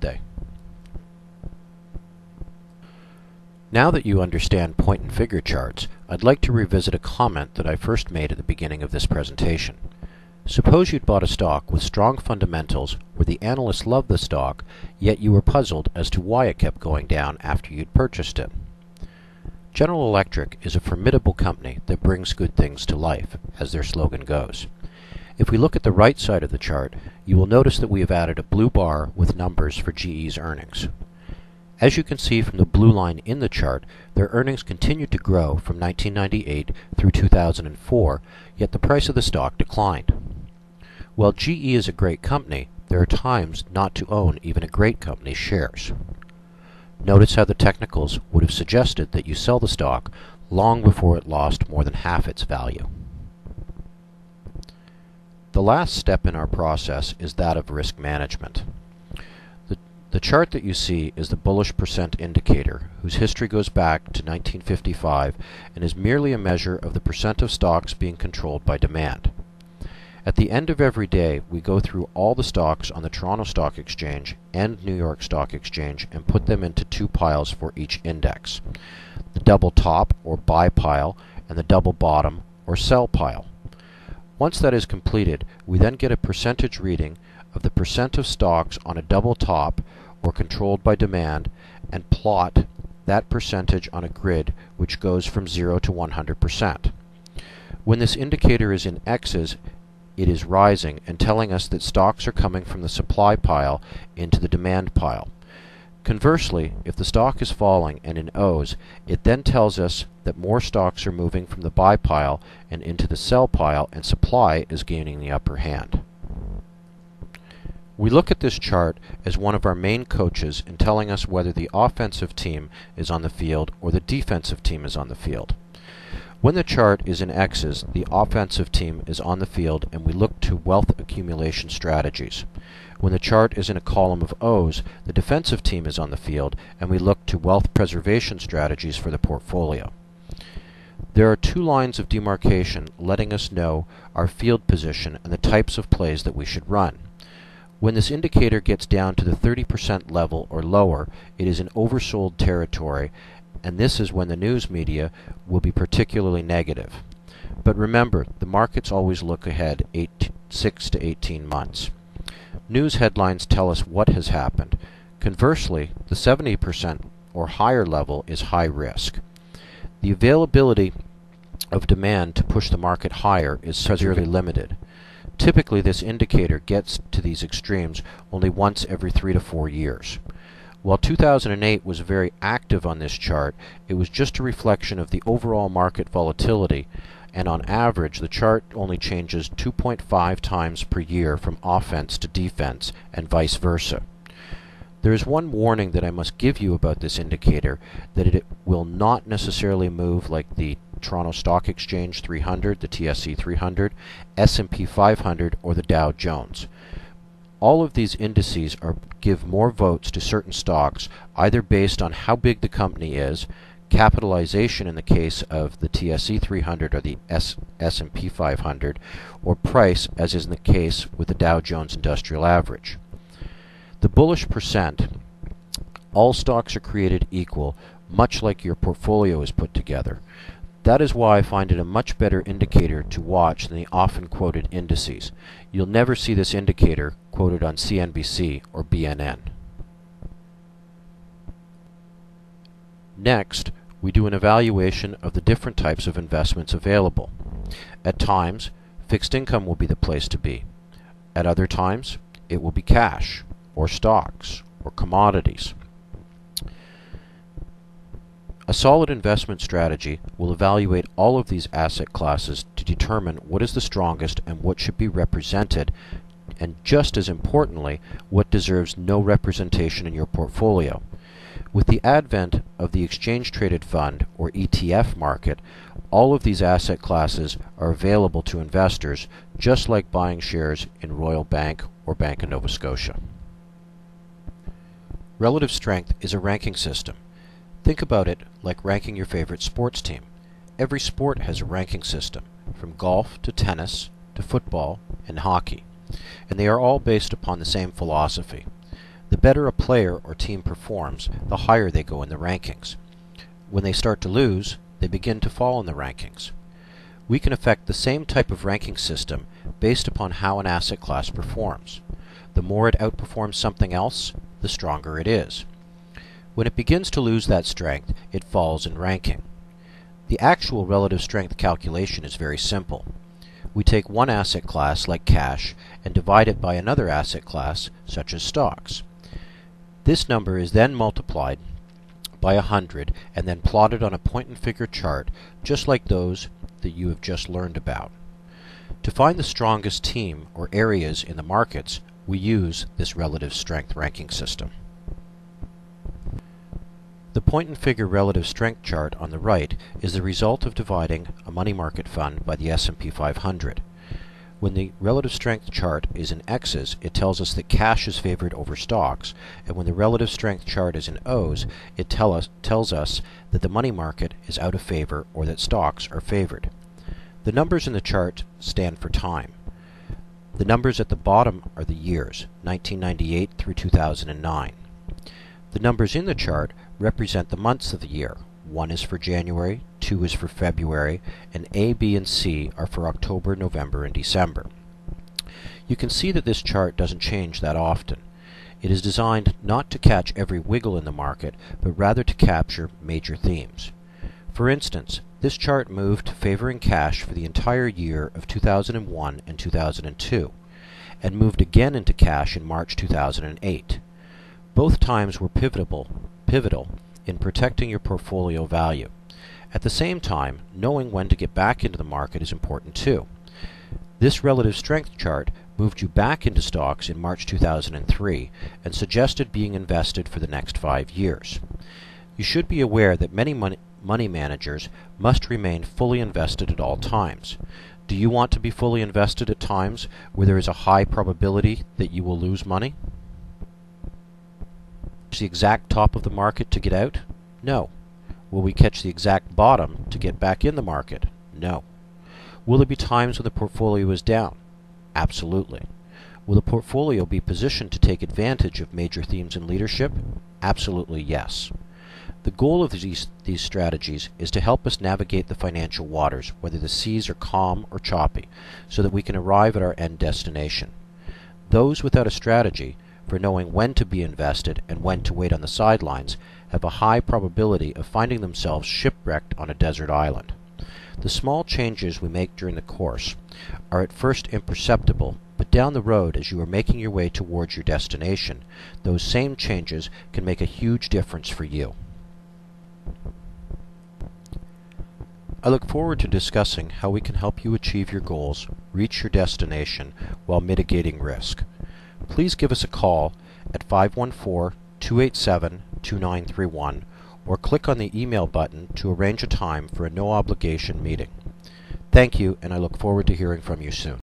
day. Now that you understand point and figure charts, I'd like to revisit a comment that I first made at the beginning of this presentation. Suppose you'd bought a stock with strong fundamentals where the analysts loved the stock, yet you were puzzled as to why it kept going down after you'd purchased it. General Electric is a formidable company that brings good things to life, as their slogan goes. If we look at the right side of the chart, you will notice that we have added a blue bar with numbers for GE's earnings. As you can see from the blue line in the chart, their earnings continued to grow from 1998 through 2004, yet the price of the stock declined. While GE is a great company, there are times not to own even a great company's shares. Notice how the technicals would have suggested that you sell the stock long before it lost more than half its value. The last step in our process is that of risk management. The chart that you see is the bullish percent indicator, whose history goes back to 1955 and is merely a measure of the percent of stocks being controlled by demand. At the end of every day, we go through all the stocks on the Toronto Stock Exchange and New York Stock Exchange and put them into two piles for each index: the double top or buy pile and the double bottom or sell pile. Once that is completed, we then get a percentage reading of the percent of stocks on a double top or controlled by demand and plot that percentage on a grid which goes from 0 to 100%. When this indicator is in X's, it is rising and telling us that stocks are coming from the supply pile into the demand pile. Conversely, if the stock is falling and in O's, it then tells us that more stocks are moving from the buy pile and into the sell pile, and supply is gaining the upper hand. We look at this chart as one of our main coaches in telling us whether the offensive team is on the field or the defensive team is on the field. When the chart is in X's, the offensive team is on the field and we look to wealth accumulation strategies. When the chart is in a column of O's, the defensive team is on the field and we look to wealth preservation strategies for the portfolio. There are two lines of demarcation letting us know our field position and the types of plays that we should run. When this indicator gets down to the 30% level or lower, it is in oversold territory, and this is when the news media will be particularly negative. But remember, the markets always look ahead 6 to 18 months. News headlines tell us what has happened. Conversely, the 70% or higher level is high risk. The availability of demand to push the market higher is severely limited. Typically, this indicator gets to these extremes only once every 3 to 4 years. While 2008 was very active on this chart, it was just a reflection of the overall market volatility, and on average the chart only changes 2.5 times per year from offense to defense and vice versa. There is one warning that I must give you about this indicator, that it will not necessarily move like the Toronto Stock Exchange 300, the TSE 300, S&P 500, or the Dow Jones. All of these indices give more votes to certain stocks, either based on how big the company is, capitalization in the case of the TSE 300 or the S&P 500, or price, as is in the case with the Dow Jones Industrial Average. The bullish percent, all stocks are created equal, much like your portfolio is put together. That is why I find it a much better indicator to watch than the often quoted indices. You'll never see this indicator quoted on CNBC or BNN. Next, we do an evaluation of the different types of investments available. At times, fixed income will be the place to be. At other times, it will be cash, or stocks, or commodities. A solid investment strategy will evaluate all of these asset classes to determine what is the strongest and what should be represented, and just as importantly, what deserves no representation in your portfolio. With the advent of the exchange-traded fund, or ETF market, all of these asset classes are available to investors, just like buying shares in Royal Bank or Bank of Nova Scotia. Relative strength is a ranking system. Think about it like ranking your favorite sports team. Every sport has a ranking system, from golf to tennis to football and hockey, and they are all based upon the same philosophy. The better a player or team performs, the higher they go in the rankings. When they start to lose, they begin to fall in the rankings. We can affect the same type of ranking system based upon how an asset class performs. The more it outperforms something else, the stronger it is. When it begins to lose that strength, it falls in ranking. The actual relative strength calculation is very simple. We take one asset class, like cash, and divide it by another asset class, such as stocks. This number is then multiplied by 100 and then plotted on a point-and-figure chart, just like those that you have just learned about. To find the strongest team or areas in the markets, we use this relative strength ranking system. The point-and-figure relative strength chart on the right is the result of dividing a money market fund by the S&P 500. When the relative strength chart is in X's, it tells us that cash is favored over stocks, and when the relative strength chart is in O's, it tells us that the money market is out of favor or that stocks are favored. The numbers in the chart stand for time. The numbers at the bottom are the years, 1998 through 2009. The numbers in the chart represent the months of the year. 1 is for January, 2 is for February, and A, B, and C are for October, November, and December. You can see that this chart doesn't change that often. It is designed not to catch every wiggle in the market, but rather to capture major themes. For instance, this chart moved favoring cash for the entire year of 2001 and 2002, and moved again into cash in March 2008. Both times were pivotal in protecting your portfolio value. At the same time, knowing when to get back into the market is important too. This relative strength chart moved you back into stocks in March 2003 and suggested being invested for the next 5 years. You should be aware that many money managers must remain fully invested at all times. Do you want to be fully invested at times where there is a high probability that you will lose money? The exact top of the market to get out? No. Will we catch the exact bottom to get back in the market? No. Will there be times when the portfolio is down? Absolutely. Will the portfolio be positioned to take advantage of major themes in leadership? Absolutely yes. The goal of these strategies is to help us navigate the financial waters, whether the seas are calm or choppy, so that we can arrive at our end destination. Those without a strategy for knowing when to be invested and when to wait on the sidelines have a high probability of finding themselves shipwrecked on a desert island. The small changes we make during the course are at first imperceptible, but down the road, as you are making your way towards your destination, those same changes can make a huge difference for you. I look forward to discussing how we can help you achieve your goals, reach your destination, while mitigating risk. Please give us a call at 514-287-2931 or click on the email button to arrange a time for a no-obligation meeting. Thank you, and I look forward to hearing from you soon.